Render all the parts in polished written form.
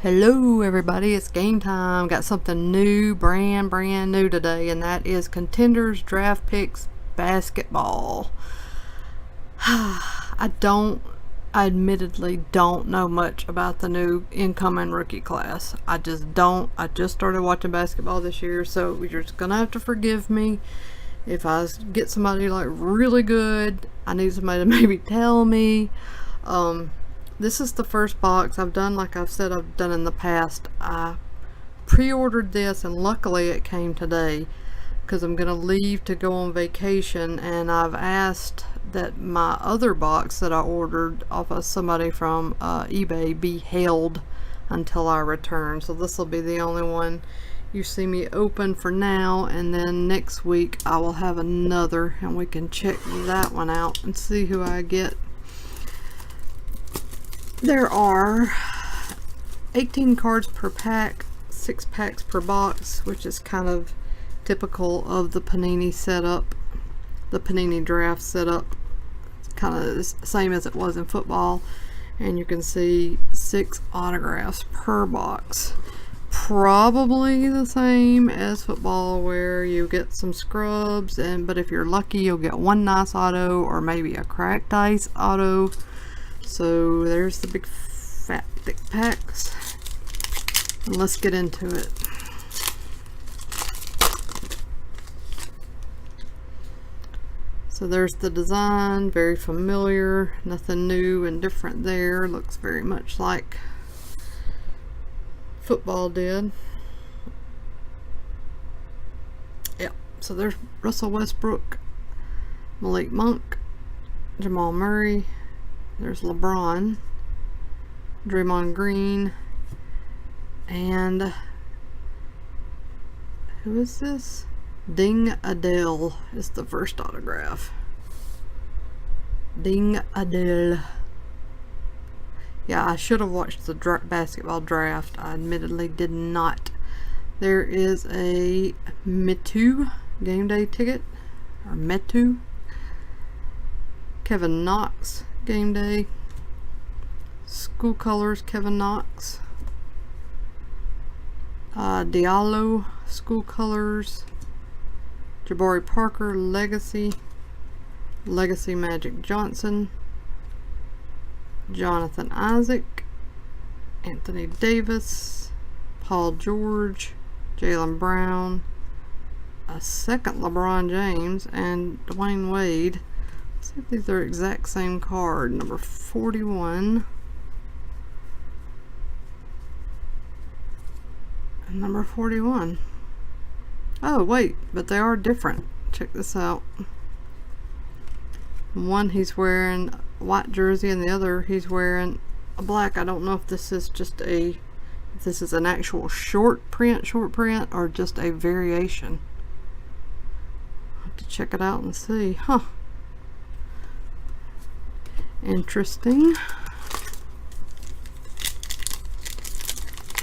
Hello everybody, it's game time. Got something new, brand new today, and that is Contenders Draft Picks Basketball. I admittedly don't know much about the new incoming rookie class. I just don't. I just started watching basketball this year, so you're just gonna have to forgive me if I get somebody like really good. I need somebody to maybe tell me. This is the first box I've done, like I've said I've done in the past. I pre-ordered this and luckily it came today because I'm gonna leave to go on vacation, and I've asked that my other box that I ordered off of somebody from eBay be held until I return. So this will be the only one you see me open for now, and then next week I will have another and we can check that one out and see who I get. There are 18 cards per pack, 6 packs per box, which is kind of typical of the Panini setup, the Panini draft setup. It's kind of the same as it was in football, and you can see 6 autographs per box. Probably the same as football, where you get some scrubs, but if you're lucky you'll get one nice auto or maybe a cracked ice auto. So there's the big fat thick packs, and let's get into it. So there's the design, very familiar, nothing new and different there. Looks very much like football did. Yeah, so there's Russell Westbrook, Malik Monk, Jamal Murray. There's LeBron, Draymond Green, and who is this? Ding Adele is the first autograph. Ding Adele. Yeah, I should have watched the basketball draft. I admittedly did not. There is a Metu game day ticket, or Metu. Kevin Knox game day. School colors, Kevin Knox. Diallo school colors. Jabari Parker legacy. Legacy Magic Johnson. Jonathan Isaac. Anthony Davis. Paul George. Jaylen Brown. A second LeBron James and Dwayne Wade. See if these are exact same card. Number 41 and number 41. Oh wait, but they are different. Check this out. One he's wearing a white jersey and the other he's wearing a black. I don't know if this is just if this is an actual short print or just a variation. I'll have to check it out and see. Huh. Interesting.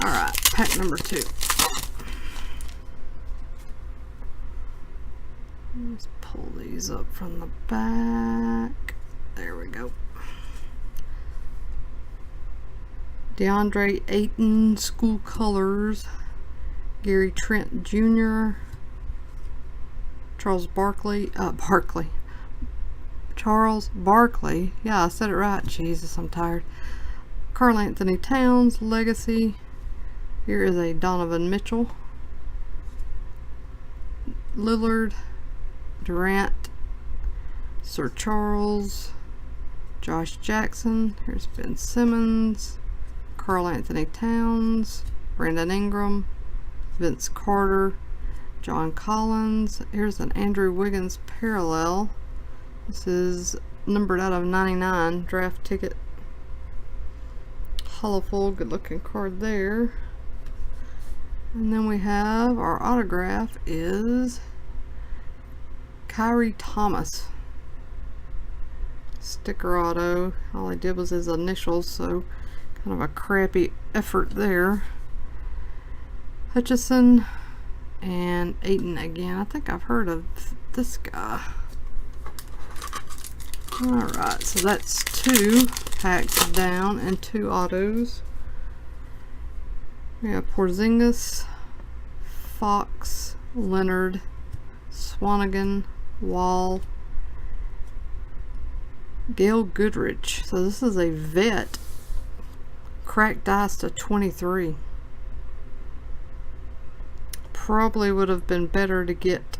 Alright, pack number 2. Let's pull these up from the back. There we go. DeAndre Ayton school colors. Gary Trent Jr. Charles Barkley. Charles Barkley. Yeah, I said it right. Jesus, I'm tired. Karl Anthony Towns legacy. Here is a Donovan Mitchell. Lillard. Durant. Sir Charles. Josh Jackson. Here's Ben Simmons. Karl Anthony Towns. Brandon Ingram. Vince Carter. John Collins. Here's an Andrew Wiggins parallel. This is numbered out of 99 draft ticket. Hollow, good looking card there. And then we have our autograph is Kyrie Thomas. Sticker auto. All he did was his initials, so kind of a crappy effort there. Hutchison and Ayton again. I think I've heard of this guy. Alright, so that's 2 packs down and 2 autos. We have Porzingis, Fox, Leonard, Swanigan, Wall, Gail Goodrich. So this is a vet. Cracked ice to 23. Probably would have been better to get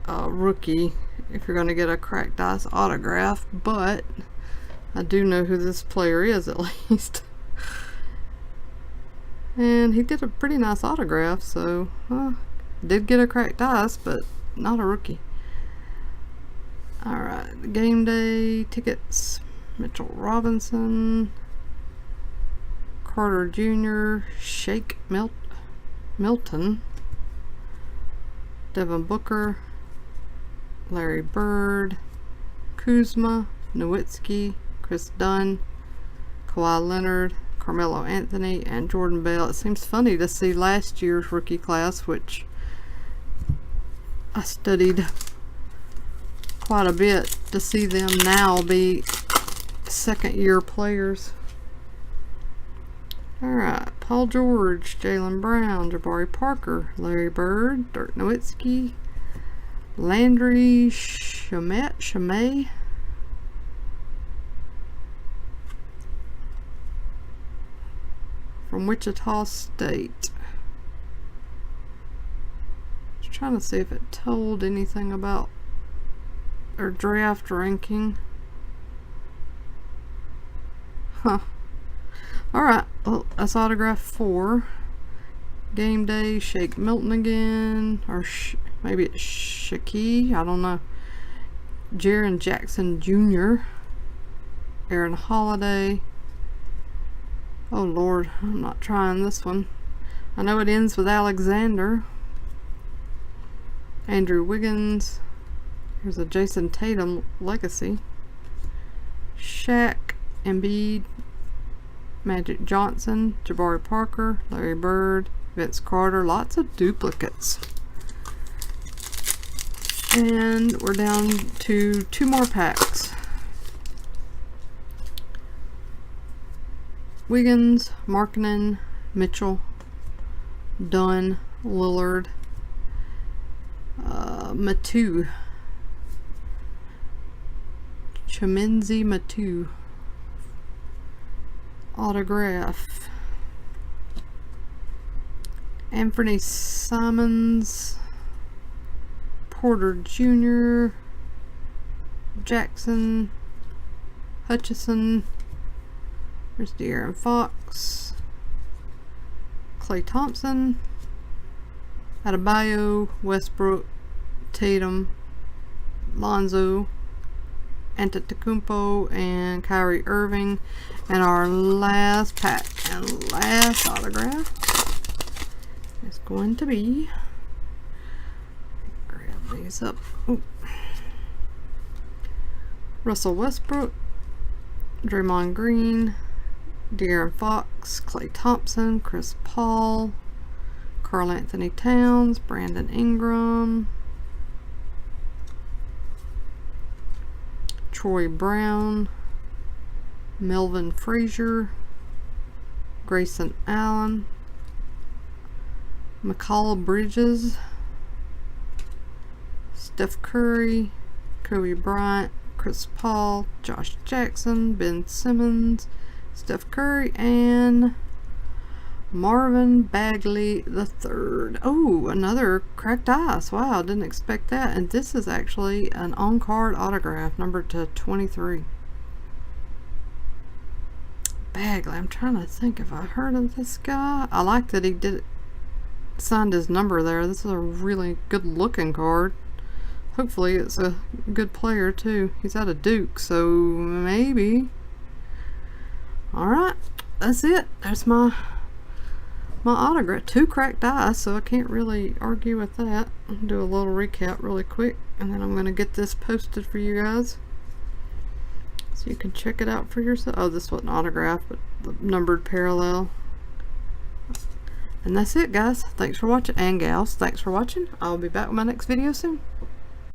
a rookie if you're going to get a cracked ice autograph, but I do know who this player is at least. And he did a pretty nice autograph, so did get a cracked ice, but not a rookie. Alright, game day tickets. Mitchell Robinson, Carter Jr., Shake Milton, Devin Booker, Larry Bird, Kuzma, Nowitzki, Chris Dunn, Kawhi Leonard, Carmelo Anthony, and Jordan Bell. It seems funny to see last year's rookie class, which I studied quite a bit, to see them now be second year players. Alright, Paul George, Jaylen Brown, Jabari Parker, Larry Bird, Dirk Nowitzki, Landry Shamet, from Wichita State. Just trying to see if it told anything about their draft ranking. Huh. Alright, well, that's autograph 4. Game day, Shake Milton again, or maybe it's Shaquille, I don't know. Jaren Jackson Jr., Aaron Holiday. Oh Lord, I'm not trying this one. I know it ends with Alexander. Andrew Wiggins. Here's a Jason Tatum legacy. Shaq, Embiid, Magic Johnson, Jabari Parker, Larry Bird, Vince Carter. Lots of duplicates. And we're down to 2 more packs. Wiggins, Markkanen, Mitchell, Dunn, Lillard, Matu, Chimenzi Matu, autograph, Anthony Simons, Porter Jr., Jackson, Hutchison. There's De'Aaron Fox, Klay Thompson, Adebayo, Westbrook, Tatum, Lonzo, Antetokounmpo, and Kyrie Irving. And our last pack and last autograph is going to be, grab these up. Ooh. Russell Westbrook, Draymond Green, De'Aaron Fox, Klay Thompson, Chris Paul, Karl Anthony Towns, Brandon Ingram, Troy Brown, Melvin Frazier, Grayson Allen, Mikal Bridges, Steph Curry, Kobe Bryant, Chris Paul, Josh Jackson, Ben Simmons, Steph Curry, and Marvin Bagley III. Oh, another cracked ice. Wow, didn't expect that. And this is actually an on-card autograph, numbered to 23. Bagley. I'm trying to think if I heard of this guy. I like that he signed his number there. This is a really good looking card. Hopefully it's a good player too. He's out of Duke, so maybe. Alright, that's it. There's my autograph. 2 cracked ice, so I can't really argue with that. I'll do a little recap really quick, and then I'm going to get this posted for you guys, so you can check it out for yourself. Oh, this wasn't autographed, but the numbered parallel. And that's it, guys. Thanks for watching, and gals. Thanks for watching. I'll be back with my next video soon.